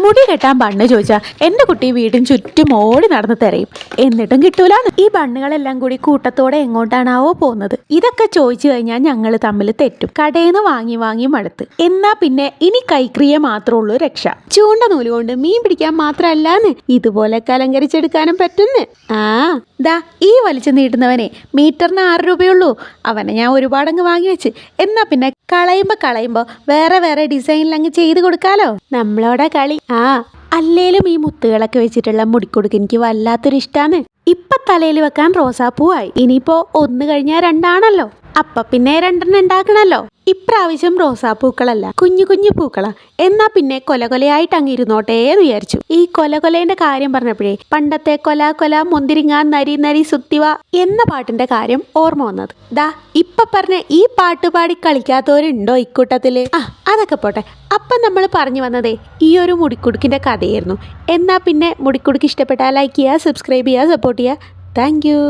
മുടി കെട്ടാൻ ബണ്ണ് ചോദിച്ചാൽ എൻ്റെ കുട്ടി വീടിന് ചുറ്റും ഓടി നടന്ന് തിരയും, എന്നിട്ടും കിട്ടൂലാന്ന്. ഈ ബണ്ണുകളെല്ലാം കൂടി കൂട്ടത്തോടെ എങ്ങോട്ടാണാവോ പോകുന്നത്? ഇതൊക്കെ ചോദിച്ചു കഴിഞ്ഞാൽ ഞങ്ങൾ തമ്മിൽ തെറ്റും. കടയിൽ നിന്ന് വാങ്ങി മടുത്ത്. എന്നാ പിന്നെ ഇനി കൈക്രിയ മാത്രമേ ഉള്ളൂ രക്ഷ. ചൂണ്ട നൂലുകൊണ്ട് മീൻ പിടിക്കാൻ മാത്രമല്ലാന്ന് ഇതുപോലെ കലങ്കരിച്ചെടുക്കാനും പറ്റുന്നു. ദാ ഈ വലിച്ചു നീട്ടുന്നവനെ മീറ്ററിന് 6 രൂപയുള്ളൂ. അവനെ ഞാൻ ഒരുപാടങ്ങ് വാങ്ങി വെച്ച്. എന്നാ പിന്നെ കളയുമ്പോ വേറെ ഡിസൈനിൽ അങ്ങ് ചെയ്ത് കൊടുക്കാലോ. നമ്മളോടെ കളി. അല്ലേലും ഈ മുത്തുകളൊക്കെ വെച്ചിട്ടുള്ള മുടിക്കൊടുക്ക് എനിക്ക് വല്ലാത്തൊരു ഇഷ്ടാന്ന്. ഇപ്പൊ തലയിൽ വെക്കാൻ റോസാപ്പൂവായി. ഇനിയിപ്പോ 1 കഴിഞ്ഞാൽ 2 ആണല്ലോ. അപ്പൊ പിന്നെ 2 ഉണ്ടാക്കണല്ലോ. ഇപ്രാവശ്യം റോസാപ്പൂക്കളല്ല, കുഞ്ഞു പൂക്കളാ. എന്നാ പിന്നെ കൊലയായിട്ട് അങ്ങ് ഇരുന്നോട്ടേ എന്ന് വിചാരിച്ചു. ഈ കൊലേന്റെ കാര്യം പറഞ്ഞപ്പോഴേ പണ്ടത്തെ കൊല മുന്തിരിങ്ങ നരി സുത്തിവ എന്ന പാട്ടിന്റെ കാര്യം ഓർമ്മ വന്നത്. ദാ ഇപ്പൊ പറഞ്ഞ ഈ പാട്ട് പാടി കളിക്കാത്തവരുണ്ടോ ഇക്കൂട്ടത്തില്? അതൊക്കെ പോട്ടെ. അപ്പം നമ്മൾ പറഞ്ഞു വന്നതേ ഈ ഒരു മുടിക്കുടുക്കിന്റെ കഥയായിരുന്നു. എന്നാ പിന്നെ മുടിക്കുടുക്ക് ഇഷ്ടപ്പെട്ടാൽ ലൈക്ക് ചെയ്യുക, സബ്സ്ക്രൈബ് ചെയ്യുക, സപ്പോർട്ട് ചെയ്യുക. Thank you.